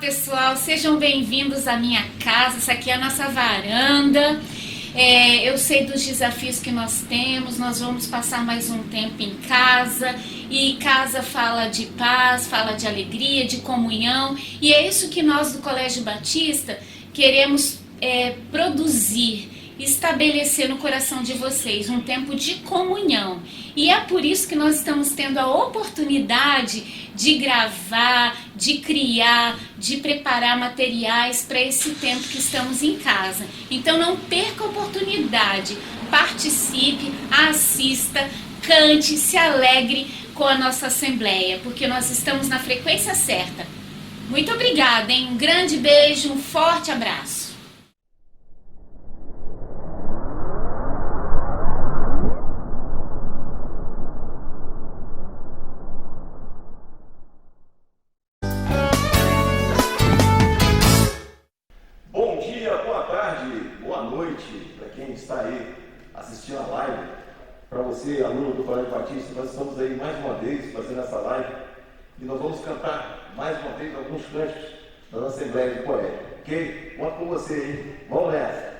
pessoal, sejam bem-vindos à minha casa. Essa aqui é a nossa varanda. Eu sei dos desafios que nós temos, nós vamos passar mais um tempo em casa, e casa fala de paz, fala de alegria, de comunhão, e é isso que nós do Colégio Batista queremos produzir, estabelecer no coração de vocês um tempo de comunhão. E é por isso que nós estamos tendo a oportunidade de gravar, de criar, de preparar materiais para esse tempo que estamos em casa. Então não perca a oportunidade, participe, assista, cante, se alegre com a nossa assembleia, porque nós estamos na frequência certa. Muito obrigada, hein? Um grande beijo, um forte abraço. Para quem está aí assistindo a live, para você, aluno do Colégio Batista, nós estamos aí mais uma vez fazendo essa live e nós vamos cantar mais uma vez alguns cantos da nossa Assembleia do Colégio, ok? Conto com você aí, vamos nessa!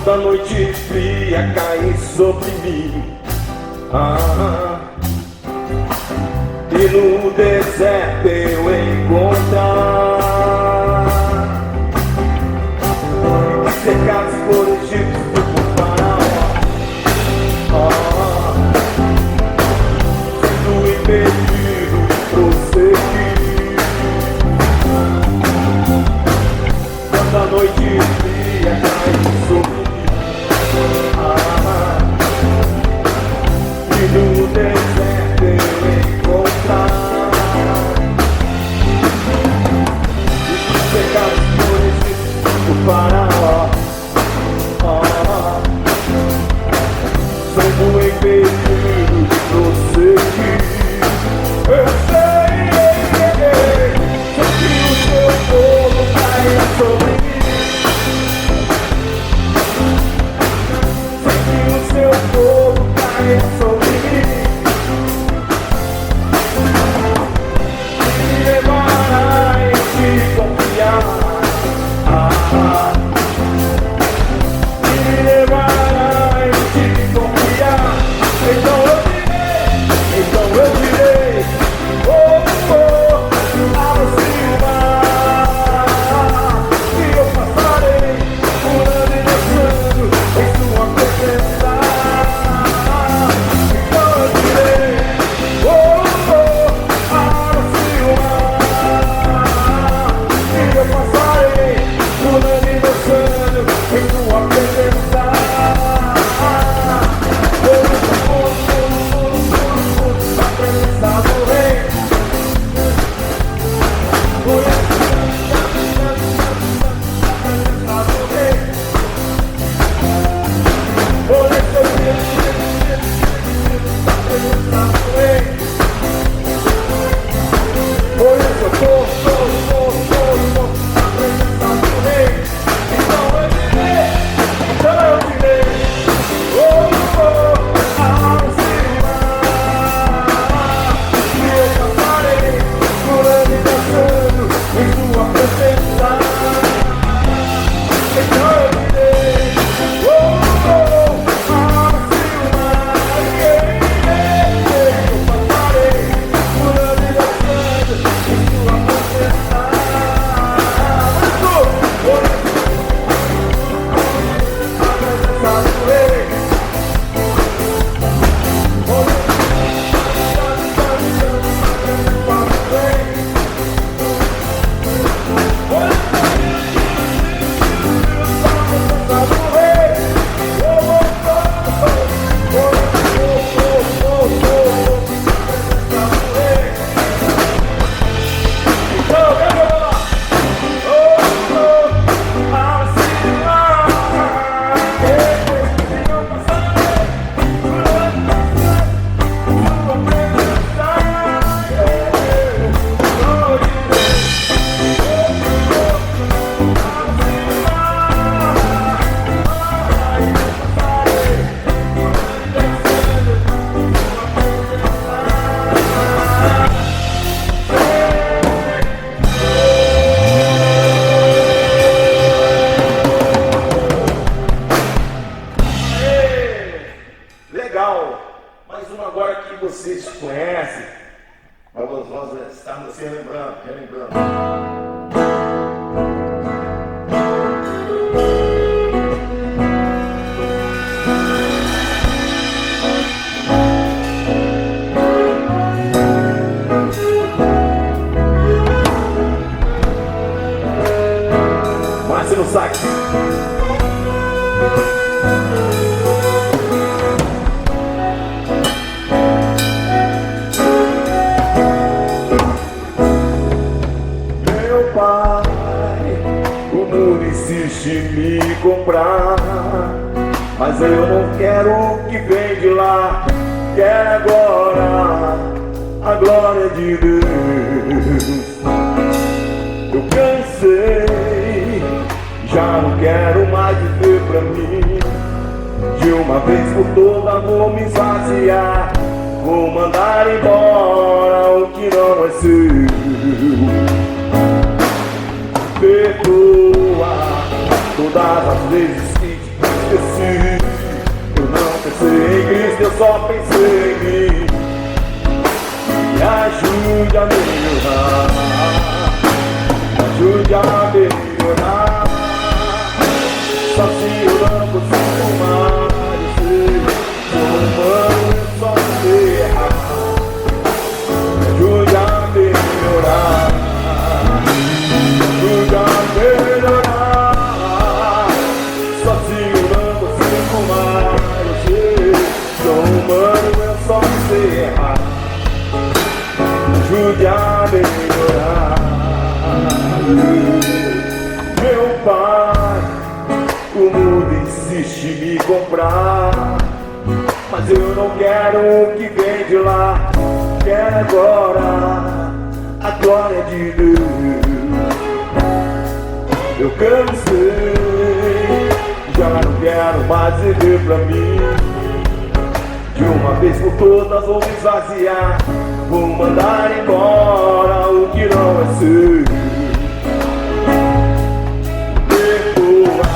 A noite fria cai sobre mim, e no deserto eu encontrar cercados por egípcios e por faraó, sendo impedido de prosseguir. Quando a noite fria cai sobre mim, e no deserto eu encontrar estarmos se relembrando. Márcio no sax. Meu pai, o mundo insiste em me comprar, mas eu não quero o que vem de lá. Quero agora a glória de Deus. Eu cansei, já não quero mais viver pra mim. De uma vez por todas vou me esvaziar. Vou mandar embora o que não é seu. Perdoa todas as vezes que te esqueci. Eu não pensei em Cristo, eu só pensei em mim. Me ajude a melhorar, ajude a melhorar. Só se eu não consigo mais, eu sei, sou humano, eu só sei errar. Me ajude a melhorar, ajude a melhorar. Só se eu não consigo mais, eu sei, sou humano, eu só sei errar. Me ajude a melhorar. Meu pai, o mundo insiste em me comprar, mas eu não quero o que vem de lá. Quero agora a glória de Deus. Eu cansei, já não quero mais viver pra mim. De uma vez por todas vou me esvaziar. Vou mandar embora o que não é seu. Perdoa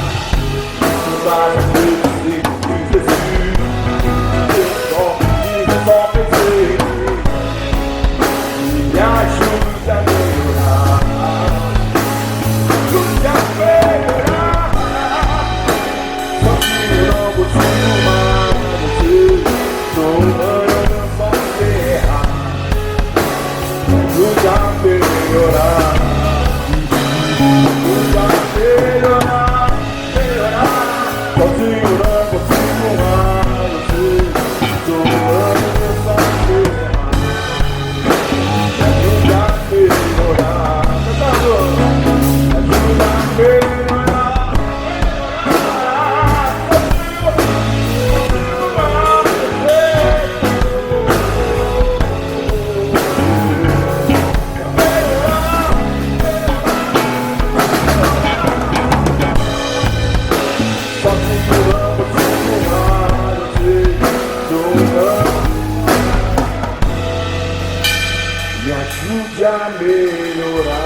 todas as vezes que te esqueci. Eu só pensei em mim. Me ajude a melhorar, ajude a melhorar. Só que eu não consigo mais você. Sou humano, eu só sei errar. Ajude a melhorar, ajude a melhorar, melhorar. Sozinho não consigo mais você. Sou humano, eu só sei errar. Ajude a melhorar, ajude a melhorar. Me ajude a melhorar.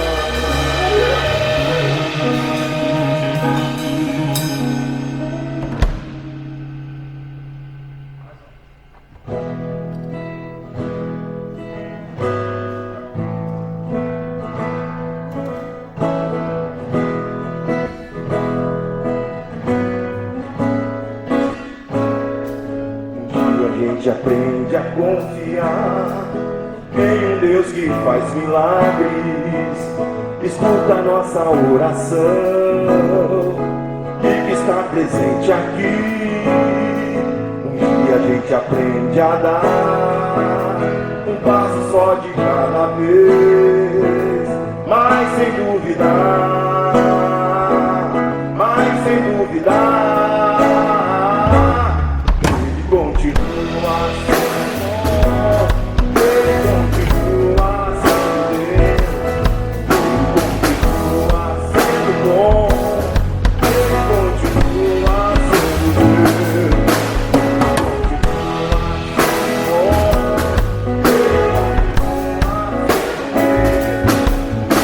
A gente aprende a confiar em um Deus que faz milagres, escuta a nossa oração e que está presente aqui. Um dia a gente aprende a dar um passo só de cada vez, mas sem duvidar, mas sem duvidar. Continua sendo bom, ele continua sendo Deus, ele continua sendo bom, ele continua sendo Deus, ele continua sendo bom,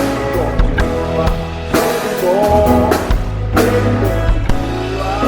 ele continua sendo bom, ele continua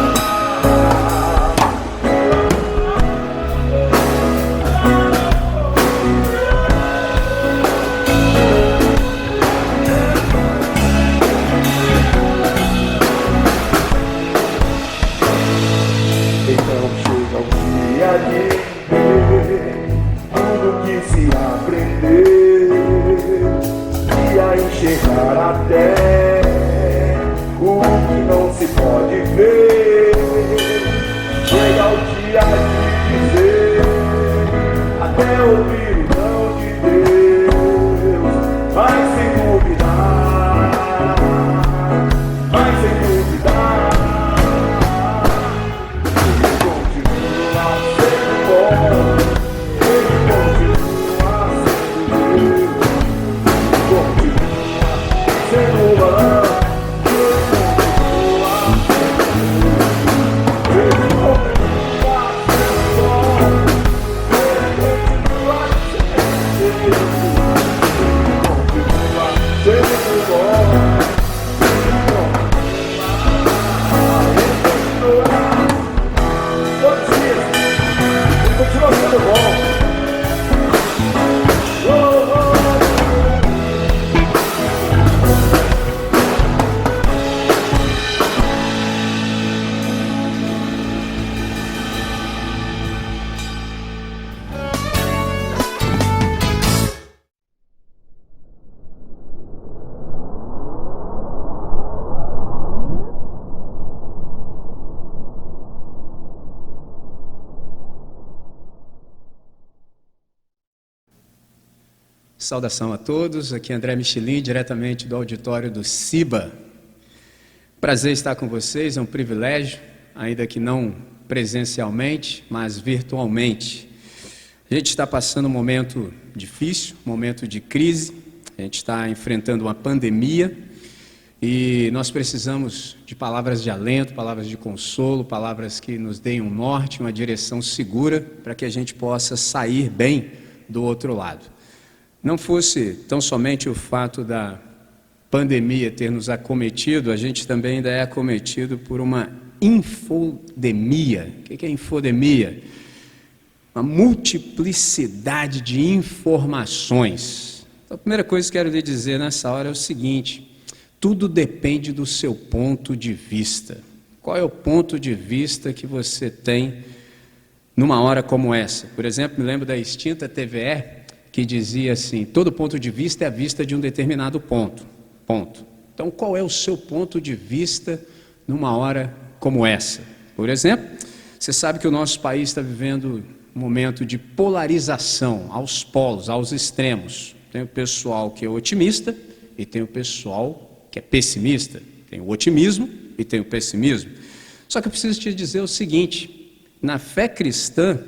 enxergar até o que não se pode ver. Chega o dia de dizer, até ouvir o não de Deus, mas sem duvidar, mas sem duvidar, Ele continua sendo bom, Ele continua sendo Deus, continua sendo bom. Saudação a todos, aqui é André Michelin, diretamente do auditório do CIBA. Prazer estar com vocês, é um privilégio, ainda que não presencialmente, mas virtualmente. A gente está passando um momento difícil, um momento de crise, a gente está enfrentando uma pandemia e nós precisamos de palavras de alento, palavras de consolo, palavras que nos deem um norte, uma direção segura para que a gente possa sair bem do outro lado. Não fosse tão somente o fato da pandemia ter nos acometido, a gente também ainda é acometido por uma infodemia. O que é infodemia? Uma multiplicidade de informações. Então, a primeira coisa que quero lhe dizer nessa hora é o seguinte: tudo depende do seu ponto de vista. Qual é o ponto de vista que você tem numa hora como essa? Por exemplo, me lembro da extinta TVE, que dizia assim: todo ponto de vista é a vista de um determinado ponto. Então, qual é o seu ponto de vista numa hora como essa? Por exemplo, você sabe que o nosso país está vivendo um momento de polarização aos polos, aos extremos. Tem o pessoal que é otimista e tem o pessoal que é pessimista. Tem o otimismo e tem o pessimismo. Só que eu preciso te dizer o seguinte: na fé cristã,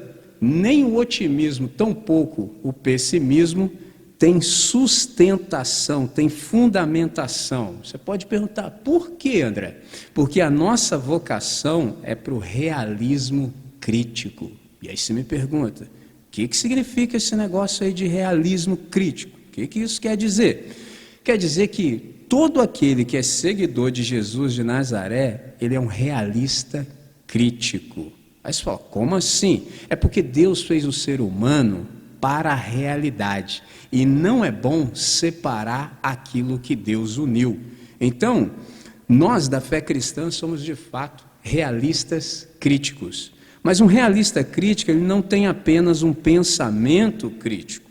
nem o otimismo, tampouco o pessimismo tem sustentação, tem fundamentação. Você pode perguntar, por quê, André? Porque a nossa vocação é para o realismo crítico. E aí você me pergunta, o que significa esse negócio aí de realismo crítico? O que isso quer dizer? Quer dizer que todo aquele que é seguidor de Jesus de Nazaré, ele é um realista crítico. Aí você fala, como assim? É porque Deus fez o ser humano para a realidade. E não é bom separar aquilo que Deus uniu. Então, nós da fé cristã somos de fato realistas críticos. Mas um realista crítico, ele não tem apenas um pensamento crítico.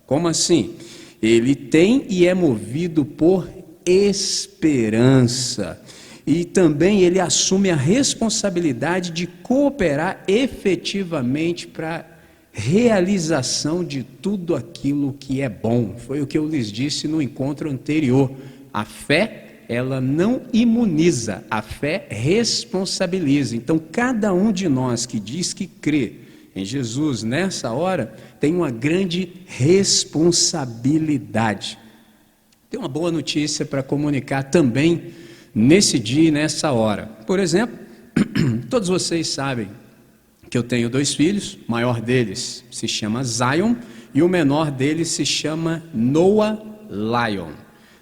Como assim? Ele tem e é movido por esperança. E também ele assume a responsabilidade de cooperar efetivamente para a realização de tudo aquilo que é bom. Foi o que eu lhes disse no encontro anterior. A fé, ela não imuniza, a fé responsabiliza. Então, cada um de nós que diz que crê em Jesus nessa hora, tem uma grande responsabilidade. Tem uma boa notícia para comunicar também nesse dia e nessa hora. Por exemplo, todos vocês sabem que eu tenho 2 filhos, o maior deles se chama Zion e o menor deles se chama Noah Lion.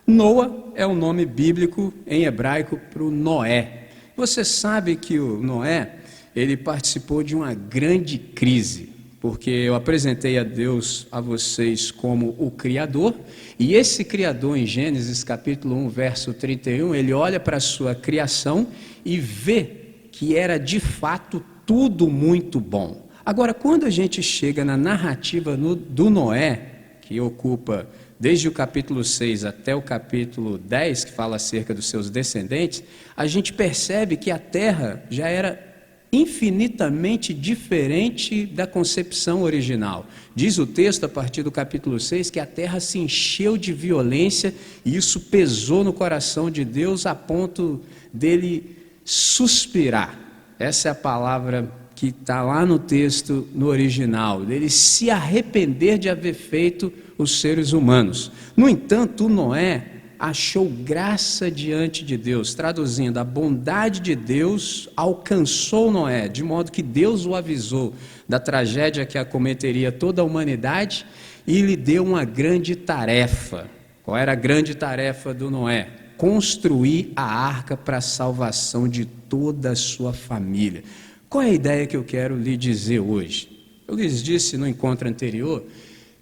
Noah é o nome bíblico em hebraico para o Noé. Você sabe que o Noé, ele participou de uma grande crise, porque eu apresentei a Deus a vocês como o Criador, e esse Criador em Gênesis capítulo 1, verso 31, ele olha para a sua criação e vê que era de fato tudo muito bom. Agora, quando a gente chega na narrativa do Noé, que ocupa desde o capítulo 6 até o capítulo 10, que fala acerca dos seus descendentes, a gente percebe que a terra já era infinitamente diferente da concepção original. Diz o texto, a partir do capítulo 6, que a terra se encheu de violência e isso pesou no coração de Deus a ponto dele suspirar. Essa é a palavra que está lá no texto, no original, dele se arrepender de haver feito os seres humanos. No entanto, Noé achou graça diante de Deus, traduzindo, a bondade de Deus alcançou Noé, de modo que Deus o avisou da tragédia que acometeria toda a humanidade e lhe deu uma grande tarefa. Qual era a grande tarefa do Noé? Construir a arca para a salvação de toda a sua família. Qual é a ideia que eu quero lhe dizer hoje? Eu lhes disse no encontro anterior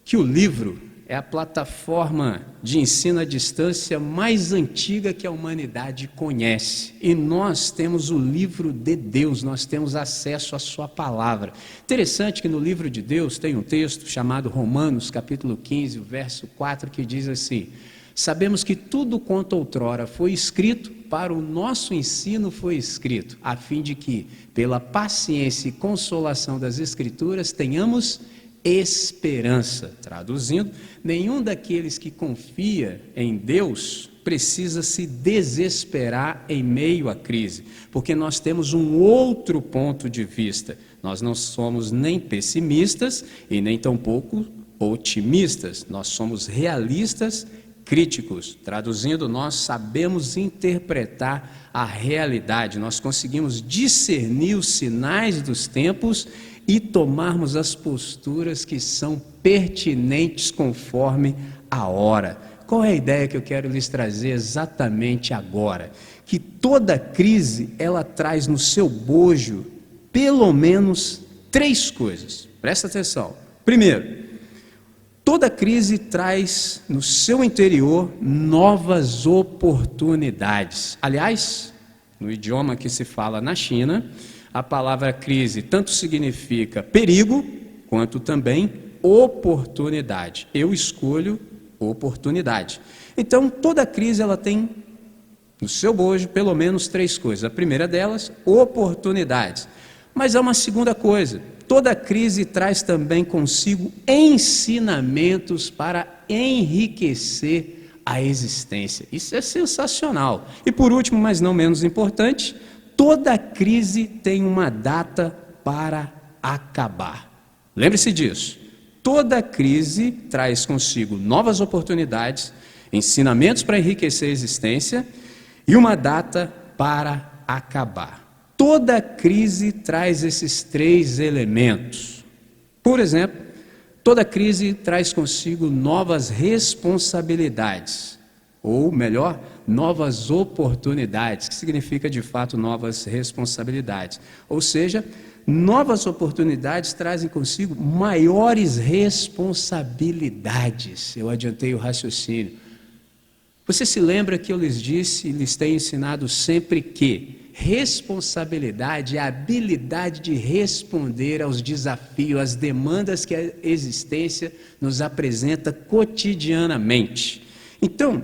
que o livro é a plataforma de ensino à distância mais antiga que a humanidade conhece. E nós temos o livro de Deus, nós temos acesso à sua palavra. Interessante que no livro de Deus tem um texto chamado Romanos, capítulo 15, o verso 4, que diz assim: sabemos que tudo quanto outrora foi escrito, para o nosso ensino foi escrito, a fim de que, pela paciência e consolação das Escrituras, tenhamos esperança. Traduzindo, nenhum daqueles que confia em Deus precisa se desesperar em meio à crise, porque nós temos um outro ponto de vista. Nós não somos nem pessimistas e nem tampouco otimistas, nós somos realistas, críticos. Traduzindo, nós sabemos interpretar a realidade, nós conseguimos discernir os sinais dos tempos e tomarmos as posturas que são pertinentes conforme a hora. Qual é a ideia que eu quero lhes trazer exatamente agora? Que toda crise, ela traz no seu bojo pelo menos 3 coisas. Presta atenção. Primeiro, toda crise traz no seu interior novas oportunidades. Aliás, no idioma que se fala na China, a palavra crise tanto significa perigo, quanto também oportunidade. Eu escolho oportunidade. Então, toda crise ela tem no seu bojo pelo menos 3 coisas. A primeira delas, oportunidades. Mas há uma segunda coisa. Toda crise traz também consigo ensinamentos para enriquecer a existência. Isso é sensacional. E por último, mas não menos importante, toda crise tem uma data para acabar. Lembre-se disso. Toda crise traz consigo novas oportunidades, ensinamentos para enriquecer a existência e uma data para acabar. Toda crise traz esses 3 elementos. Por exemplo, toda crise traz consigo novas responsabilidades, ou melhor, novas oportunidades, que significa de fato novas responsabilidades. Ou seja, novas oportunidades trazem consigo maiores responsabilidades. Eu adiantei o raciocínio. Você se lembra que eu lhes disse e lhes tenho ensinado sempre que responsabilidade é a habilidade de responder aos desafios, às demandas que a existência nos apresenta cotidianamente. Então,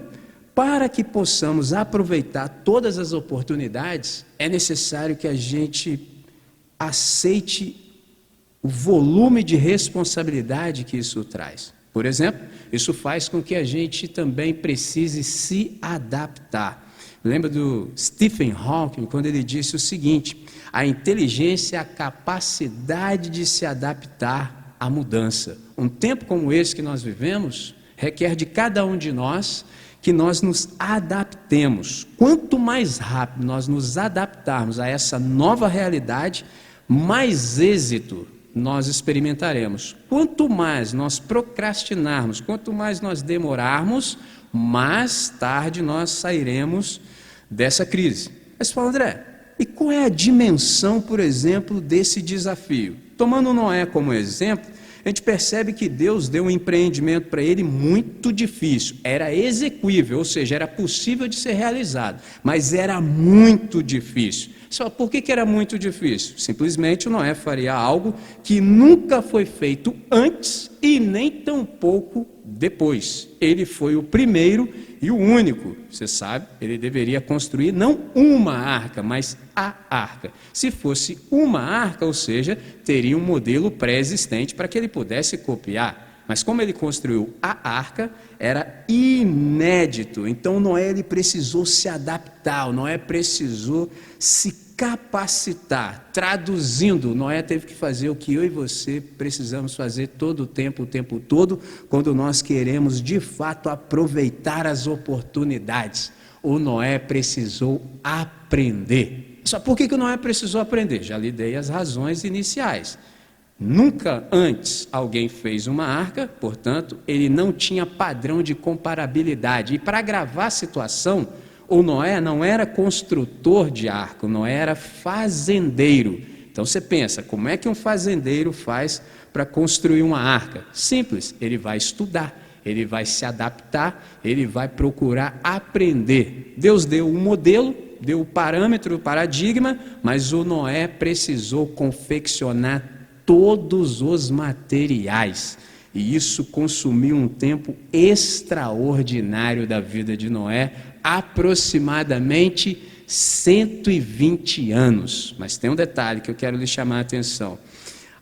para que possamos aproveitar todas as oportunidades, é necessário que a gente aceite o volume de responsabilidade que isso traz. Por exemplo, isso faz com que a gente também precise se adaptar. Lembra do Stephen Hawking, quando ele disse o seguinte: a inteligência é a capacidade de se adaptar à mudança. Um tempo como esse que nós vivemos requer de cada um de nós que nós nos adaptemos. Quanto mais rápido nós nos adaptarmos a essa nova realidade, mais êxito nós experimentaremos. Quanto mais nós procrastinarmos, quanto mais nós demorarmos, mais tarde nós sairemos dessa crise. Mas fala, André, e qual é a dimensão, por exemplo, desse desafio? Tomando Noé como exemplo, a gente percebe que Deus deu um empreendimento para ele muito difícil. Era execuível, ou seja, era possível de ser realizado, mas era muito difícil. Só por que era muito difícil? Simplesmente o Noé faria algo que nunca foi feito antes e nem tampouco depois. Ele foi o primeiro e o único. Você sabe, ele deveria construir não uma arca, mas a arca. Se fosse uma arca, ou seja, teria um modelo pré-existente para que ele pudesse copiar. Mas como ele construiu a arca, era inédito. Então Noé ele precisou se adaptar, Noé precisou se capacitar. Traduzindo, Noé teve que fazer o que eu e você precisamos fazer todo o tempo todo, quando nós queremos de fato aproveitar as oportunidades. O Noé precisou aprender. Só por que o Noé precisou aprender? Já lhe dei as razões iniciais. Nunca antes alguém fez uma arca, portanto, ele não tinha padrão de comparabilidade. E para agravar a situação, o Noé não era construtor de arca, o Noé era fazendeiro. Então você pensa, como é que um fazendeiro faz para construir uma arca? Simples, ele vai estudar, ele vai se adaptar, ele vai procurar aprender. Deus deu um modelo, deu o parâmetro, o paradigma, mas o Noé precisou confeccionar todos os materiais, e isso consumiu um tempo extraordinário da vida de Noé, aproximadamente 120 anos. Mas tem um detalhe que eu quero lhe chamar a atenção.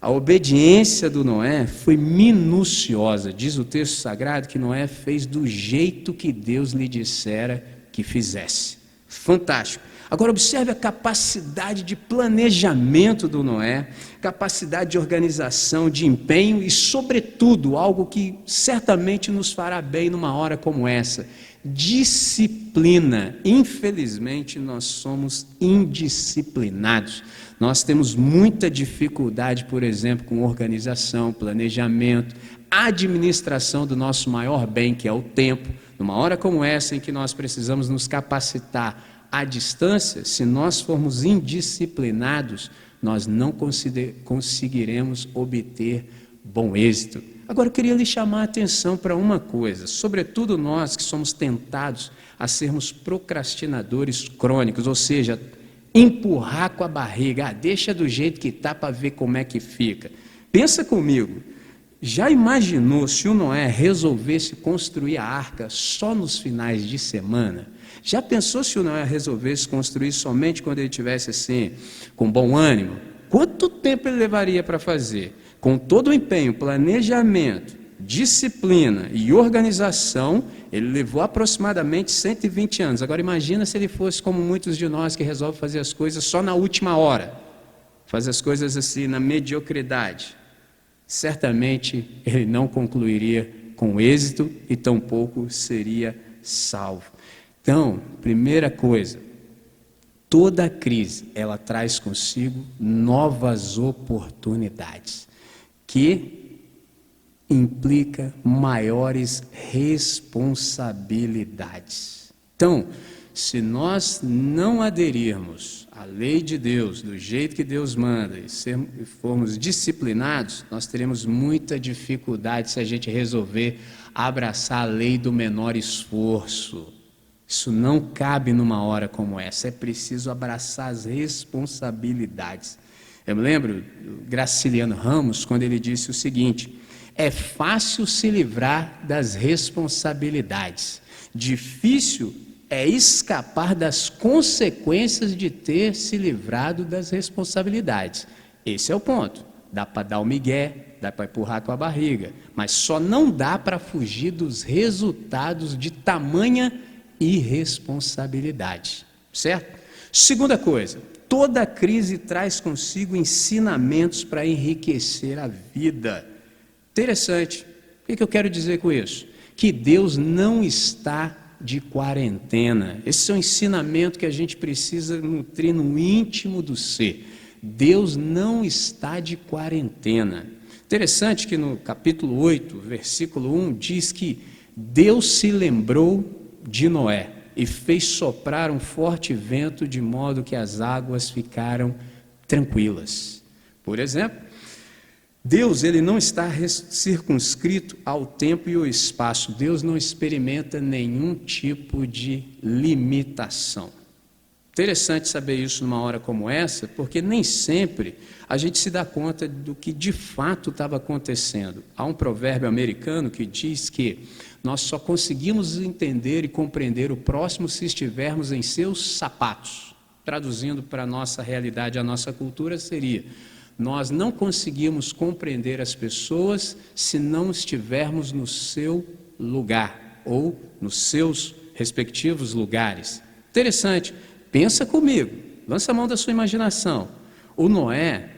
A obediência do Noé foi minuciosa. Diz o texto sagrado que Noé fez do jeito que Deus lhe dissera que fizesse. Fantástico. Agora observe a capacidade de planejamento do Noé, capacidade de organização, de empenho e, sobretudo, algo que certamente nos fará bem numa hora como essa: disciplina. Infelizmente, nós somos indisciplinados. Nós temos muita dificuldade, por exemplo, com organização, planejamento, administração do nosso maior bem, que é o tempo. Numa hora como essa, em que nós precisamos nos capacitar à distância, se nós formos indisciplinados, nós não conseguiremos obter bom êxito. Agora eu queria lhe chamar a atenção para uma coisa, sobretudo nós que somos tentados a sermos procrastinadores crônicos, ou seja, empurrar com a barriga, deixa do jeito que está para ver como é que fica. Pensa comigo, já imaginou se o Noé resolvesse construir a arca só nos finais de semana? Já pensou se o Noé resolvesse construir somente quando ele estivesse assim, com bom ânimo? Quanto tempo ele levaria para fazer? Com todo o empenho, planejamento, disciplina e organização, ele levou aproximadamente 120 anos. Agora imagina se ele fosse como muitos de nós que resolvem fazer as coisas só na última hora, fazer as coisas assim na mediocridade. Certamente ele não concluiria com êxito e tampouco seria salvo. Então, primeira coisa, toda crise, ela traz consigo novas oportunidades, que implica maiores responsabilidades. Então, se nós não aderirmos à lei de Deus, do jeito que Deus manda, e formos disciplinados, nós teremos muita dificuldade se a gente resolver abraçar a lei do menor esforço. Isso não cabe numa hora como essa, é preciso abraçar as responsabilidades. Eu me lembro do Graciliano Ramos, quando ele disse o seguinte: é fácil se livrar das responsabilidades, difícil é escapar das consequências de ter se livrado das responsabilidades. Esse é o ponto. Dá para dar o migué, dá para empurrar com a barriga, mas só não dá para fugir dos resultados de tamanha irresponsabilidade, certo? Segunda coisa, toda crise traz consigo ensinamentos para enriquecer a vida. Interessante. O que eu quero dizer com isso? Que Deus não está de quarentena. Esse é um ensinamento que a gente precisa nutrir no íntimo do ser. Deus não está de quarentena. Interessante que no capítulo 8, versículo 1, diz que Deus se lembrou de Noé e fez soprar um forte vento de modo que as águas ficaram tranquilas. Por exemplo, Deus ele não está circunscrito ao tempo e ao espaço. Deus não experimenta nenhum tipo de limitação. Interessante saber isso numa hora como essa, porque nem sempre a gente se dá conta do que de fato estava acontecendo. Há um provérbio americano que diz que nós só conseguimos entender e compreender o próximo se estivermos em seus sapatos. Traduzindo para a nossa realidade, a nossa cultura, seria: nós não conseguimos compreender as pessoas se não estivermos no seu lugar, ou nos seus respectivos lugares. Interessante. Pensa comigo, lança a mão da sua imaginação. O Noé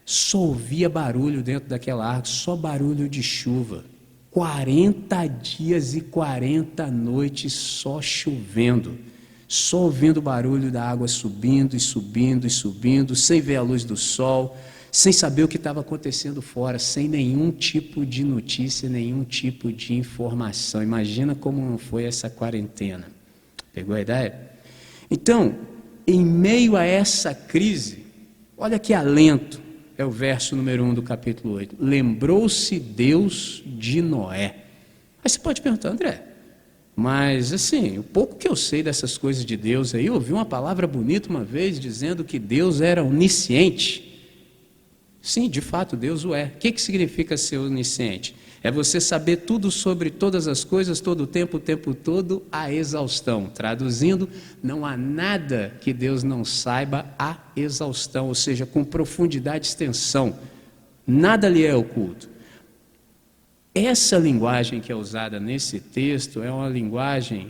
só ouvia barulho dentro daquela arca, só barulho de chuva. 40 dias e 40 noites só chovendo, só ouvindo o barulho da água subindo e subindo e subindo, sem ver a luz do sol, sem saber o que estava acontecendo fora, sem nenhum tipo de notícia, nenhum tipo de informação. Imagina como não foi essa quarentena. Pegou a ideia? Então, em meio a essa crise, olha que alento, é o verso número 1 do capítulo 8. Lembrou-se Deus de Noé. Aí você pode perguntar: André, mas assim, o pouco que eu sei dessas coisas de Deus aí, eu ouvi uma palavra bonita uma vez dizendo que Deus era onisciente. Sim, de fato, Deus o é. O que significa ser onisciente? É você saber tudo sobre todas as coisas, todo o tempo todo, a exaustão. Traduzindo, não há nada que Deus não saiba a exaustão, ou seja, com profundidade e extensão. Nada lhe é oculto. Essa linguagem que é usada nesse texto é uma linguagem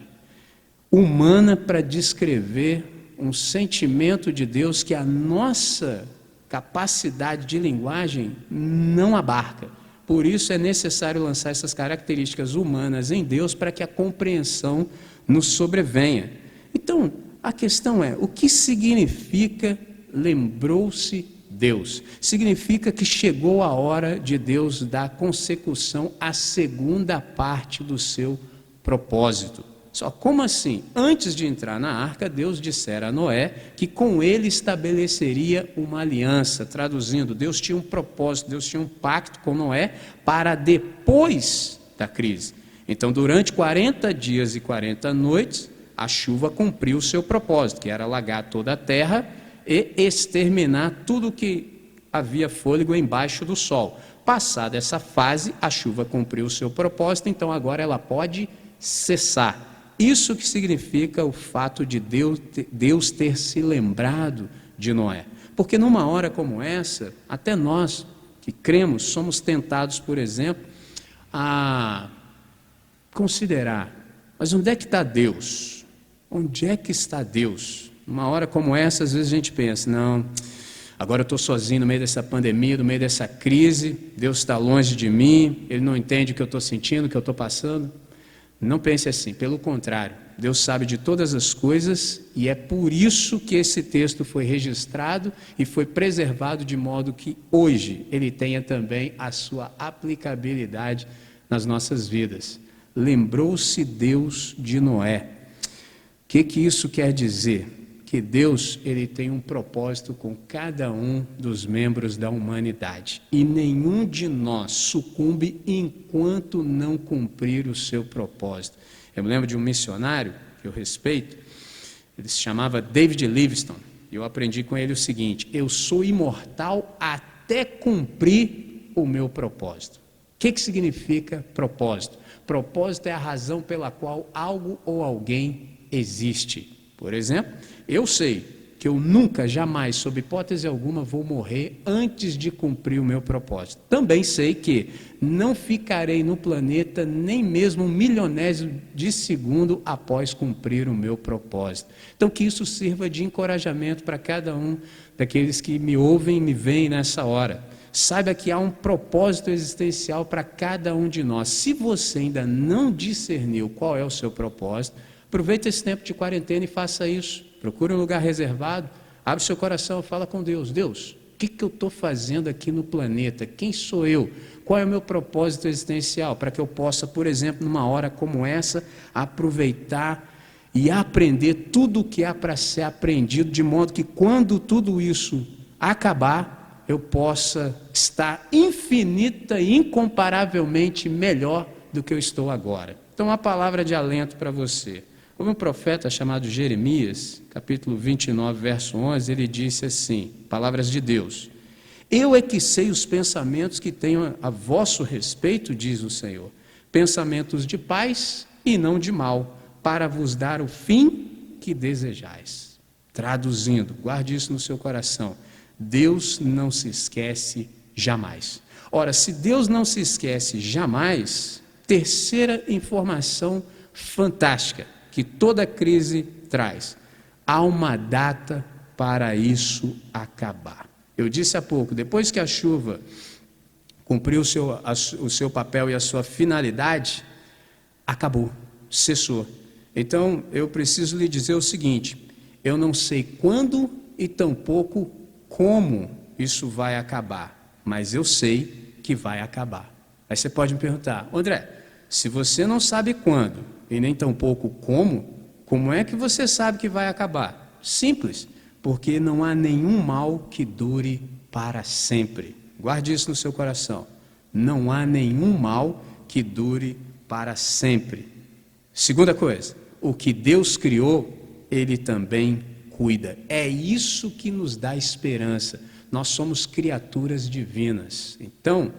humana para descrever um sentimento de Deus que a nossa capacidade de linguagem não abarca. Por isso é necessário lançar essas características humanas em Deus para que a compreensão nos sobrevenha. Então, a questão é: o que significa lembrou-se Deus? Significa que chegou a hora de Deus dar consecução à segunda parte do seu propósito. Só como assim? Antes de entrar na arca, Deus dissera a Noé que com ele estabeleceria uma aliança. Traduzindo, Deus tinha um propósito, Deus tinha um pacto com Noé para depois da crise. Então, durante 40 dias e 40 noites, a chuva cumpriu o seu propósito, que era alagar toda a terra e exterminar tudo que havia fôlego embaixo do sol. Passada essa fase, a chuva cumpriu o seu propósito, então agora ela pode cessar. Isso que significa o fato de Deus ter se lembrado de Noé. Porque numa hora como essa, até nós que cremos, somos tentados, por exemplo, a considerar: mas onde é que está Deus? Onde é que está Deus? Numa hora como essa, às vezes a gente pensa: não, agora eu estou sozinho no meio dessa pandemia, no meio dessa crise, Deus está longe de mim, Ele não entende o que eu estou sentindo, o que eu estou passando. Não pense assim, pelo contrário, Deus sabe de todas as coisas e é por isso que esse texto foi registrado e foi preservado de modo que hoje ele tenha também a sua aplicabilidade nas nossas vidas. Lembrou-se Deus de Noé. O que isso quer dizer? Que Deus, ele tem um propósito com cada um dos membros da humanidade. E nenhum de nós sucumbe enquanto não cumprir o seu propósito. Eu me lembro de um missionário que eu respeito, ele se chamava David Livingstone, e eu aprendi com ele o seguinte: eu sou imortal até cumprir o meu propósito. O que significa propósito? Propósito é a razão pela qual algo ou alguém existe. Por exemplo, eu sei que eu nunca, jamais, sob hipótese alguma, vou morrer antes de cumprir o meu propósito. Também sei que não ficarei no planeta nem mesmo 1/1000 de segundo após cumprir o meu propósito. Então, que isso sirva de encorajamento para cada um daqueles que me ouvem e me veem nessa hora. Saiba que há um propósito existencial para cada um de nós. Se você ainda não discerniu qual é o seu propósito, aproveite esse tempo de quarentena e faça isso. Procure um lugar reservado, abre seu coração, fala com Deus. Deus, o que eu estou fazendo aqui no planeta? Quem sou eu? Qual é o meu propósito existencial? Para que eu possa, por exemplo, numa hora como essa, aproveitar e aprender tudo o que há para ser aprendido, de modo que quando tudo isso acabar, eu possa estar infinita e incomparavelmente melhor do que eu estou agora. Então, uma palavra de alento para você. Houve um profeta chamado Jeremias, capítulo 29, verso 11, ele disse assim, palavras de Deus: eu é que sei os pensamentos que tenho a vosso respeito, diz o Senhor, pensamentos de paz e não de mal, para vos dar o fim que desejais. Traduzindo, guarde isso no seu coração, Deus não se esquece jamais. Ora, se Deus não se esquece jamais, terceira informação fantástica que toda crise traz: há uma data para isso acabar. Eu disse há pouco, depois que a chuva cumpriu o seu papel e a sua finalidade, acabou, cessou. Então, eu preciso lhe dizer o seguinte: eu não sei quando e tampouco como isso vai acabar, mas eu sei que vai acabar. Aí você pode me perguntar: André, se você não sabe quando e nem tampouco como é que você sabe que vai acabar? Simples, porque não há nenhum mal que dure para sempre. Guarde isso no seu coração. Não há nenhum mal que dure para sempre. Segunda coisa, o que Deus criou, Ele também cuida. É isso que nos dá esperança. Nós somos criaturas divinas. Então,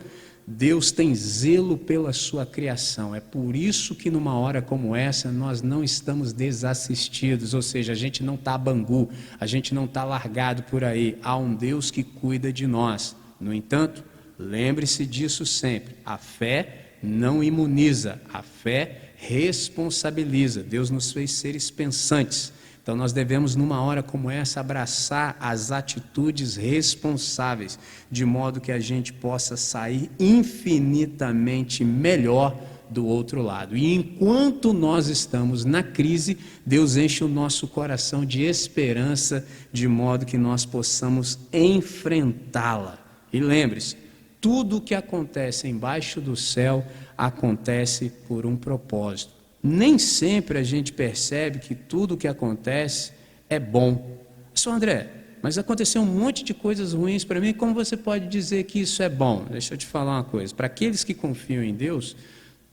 Deus tem zelo pela sua criação. É por isso que numa hora como essa nós não estamos desassistidos, ou seja, a gente não está bangu, a gente não está largado por aí. Há um Deus que cuida de nós. No entanto, lembre-se disso sempre: a fé não imuniza, a fé responsabiliza. Deus nos fez seres pensantes. Então nós devemos, numa hora como essa, abraçar as atitudes responsáveis, de modo que a gente possa sair infinitamente melhor do outro lado. E enquanto nós estamos na crise, Deus enche o nosso coração de esperança, de modo que nós possamos enfrentá-la. E lembre-se, tudo o que acontece embaixo do céu acontece por um propósito. Nem sempre a gente percebe que tudo o que acontece é bom. Só André, mas aconteceu um monte de coisas ruins para mim, como você pode dizer que isso é bom? Deixa eu te falar uma coisa: para aqueles que confiam em Deus,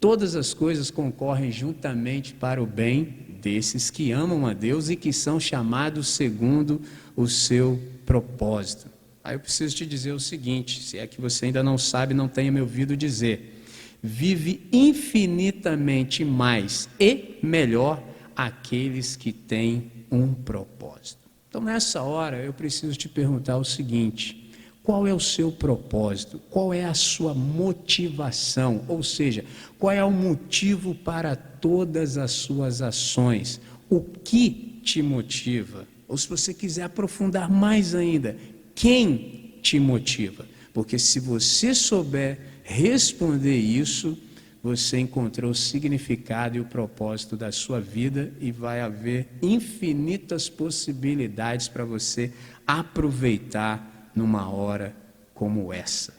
todas as coisas concorrem juntamente para o bem desses que amam a Deus e que são chamados segundo o seu propósito. Aí eu preciso te dizer o seguinte, se é que você ainda não sabe, não tenha me ouvido dizer: vive infinitamente mais e melhor aqueles que têm um propósito. Então, nessa hora, eu preciso te perguntar o seguinte: qual é o seu propósito? Qual é a sua motivação? Ou seja, qual é o motivo para todas as suas ações? O que te motiva? Ou, se você quiser aprofundar mais ainda, quem te motiva? Porque se você souber responder isso, você encontrou o significado e o propósito da sua vida, e vai haver infinitas possibilidades para você aproveitar numa hora como essa.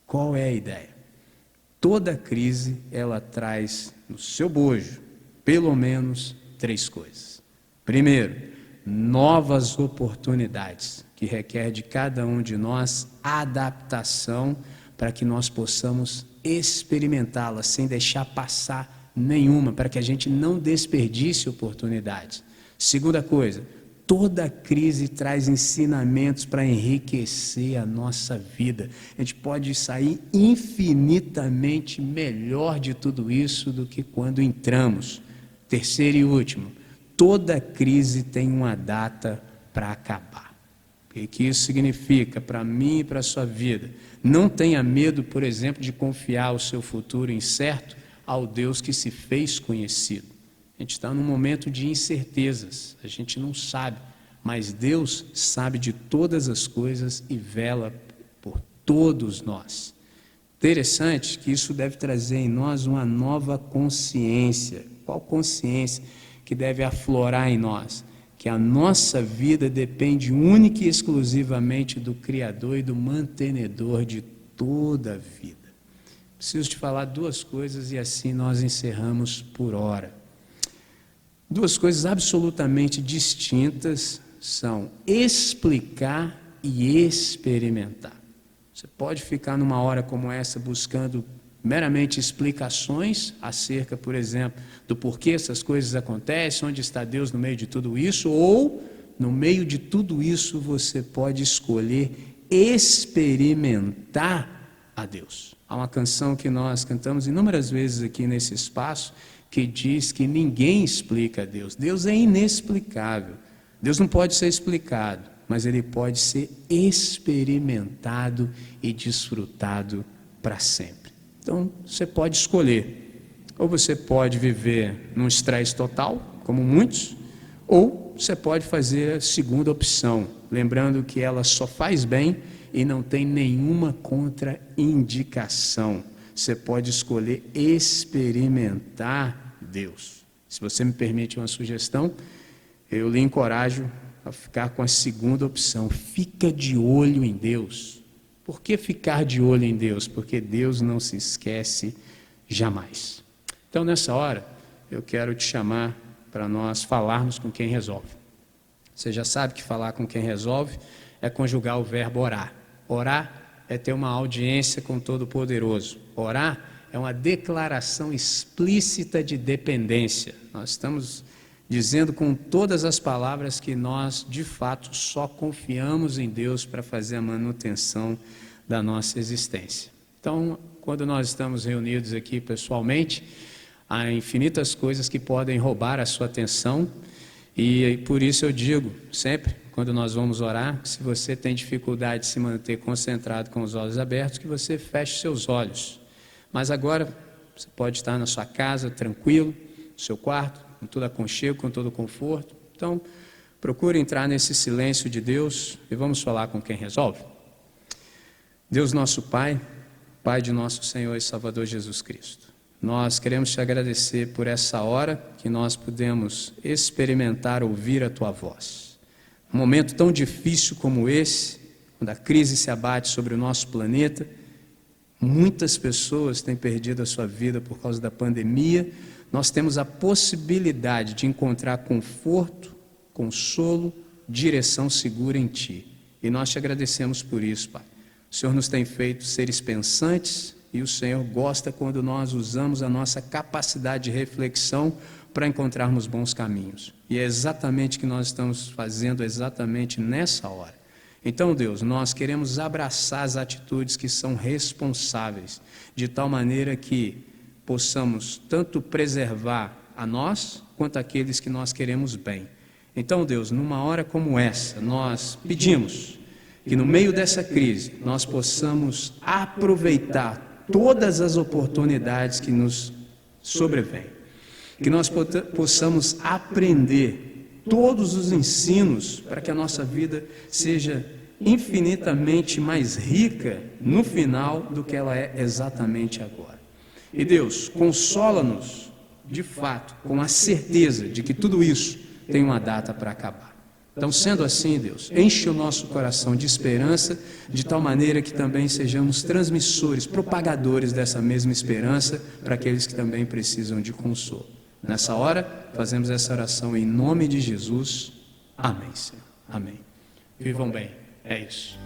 Qual é a ideia? Toda crise, ela traz no seu bojo pelo menos 3 coisas. Primeiro, novas oportunidades, que requer de cada um de nós adaptação, para que nós possamos experimentá-la sem deixar passar nenhuma, para que a gente não desperdice oportunidades. Segunda coisa, toda crise traz ensinamentos para enriquecer a nossa vida. A gente pode sair infinitamente melhor de tudo isso do que quando entramos. Terceiro e último, toda crise tem uma data para acabar. O que isso significa para mim e para a sua vida? Não tenha medo, por exemplo, de confiar o seu futuro incerto ao Deus que se fez conhecido. A gente está num momento de incertezas, a gente não sabe, mas Deus sabe de todas as coisas e vela por todos nós. Interessante que isso deve trazer em nós uma nova consciência. Qual consciência que deve aflorar em nós? Que a nossa vida depende única e exclusivamente do Criador e do mantenedor de toda a vida. Preciso te falar 2 coisas e assim nós encerramos por hora. 2 coisas absolutamente distintas são explicar e experimentar. Você pode ficar numa hora como essa buscando meramente explicações acerca, por exemplo, do porquê essas coisas acontecem, onde está Deus no meio de tudo isso, ou no meio de tudo isso você pode escolher experimentar a Deus. Há uma canção que nós cantamos inúmeras vezes aqui nesse espaço, que diz que ninguém explica a Deus. Deus é inexplicável. Deus não pode ser explicado, mas Ele pode ser experimentado e desfrutado para sempre. Então, você pode escolher. Ou você pode viver num estresse total, como muitos, ou você pode fazer a segunda opção, lembrando que ela só faz bem e não tem nenhuma contraindicação. Você pode escolher experimentar Deus. Se você me permite uma sugestão, eu lhe encorajo a ficar com a segunda opção. Fica de olho em Deus. Por que ficar de olho em Deus? Porque Deus não se esquece jamais. Então, nessa hora, eu quero te chamar para nós falarmos com quem resolve. Você já sabe que falar com quem resolve é conjugar o verbo orar. Orar é ter uma audiência com o Todo-Poderoso. Orar é uma declaração explícita de dependência. Nós estamos dizendo com todas as palavras que nós, de fato, só confiamos em Deus para fazer a manutenção da nossa existência. Então, quando nós estamos reunidos aqui pessoalmente, há infinitas coisas que podem roubar a sua atenção, e por isso eu digo sempre, quando nós vamos orar, se você tem dificuldade de se manter concentrado com os olhos abertos, que você feche seus olhos. Mas agora você pode estar na sua casa, tranquilo, no seu quarto, com todo aconchego, com todo conforto. Então, procure entrar nesse silêncio de Deus e vamos falar com quem resolve. Deus nosso Pai, Pai de nosso Senhor e Salvador Jesus Cristo, nós queremos te agradecer por essa hora que nós pudemos experimentar ouvir a tua voz. Um momento tão difícil como esse, quando a crise se abate sobre o nosso planeta, muitas pessoas têm perdido a sua vida por causa da pandemia. Nós temos a possibilidade de encontrar conforto, consolo, direção segura em Ti. E nós te agradecemos por isso, Pai. O Senhor nos tem feito seres pensantes e o Senhor gosta quando nós usamos a nossa capacidade de reflexão para encontrarmos bons caminhos. E é exatamente o que nós estamos fazendo exatamente nessa hora. Então, Deus, nós queremos abraçar as atitudes que são responsáveis, de tal maneira que possamos tanto preservar a nós, quanto aqueles que nós queremos bem. Então, Deus, numa hora como essa, nós pedimos que no meio dessa crise, nós possamos aproveitar todas as oportunidades que nos sobrevêm. Que nós possamos aprender todos os ensinos para que a nossa vida seja infinitamente mais rica no final do que ela é exatamente agora. E Deus, consola-nos de fato com a certeza de que tudo isso tem uma data para acabar. Então, sendo assim, Deus, enche o nosso coração de esperança, de tal maneira que também sejamos transmissores, propagadores dessa mesma esperança para aqueles que também precisam de consolo. Nessa hora, fazemos essa oração em nome de Jesus. Amém, Senhor. Amém. Vivam bem. É isso.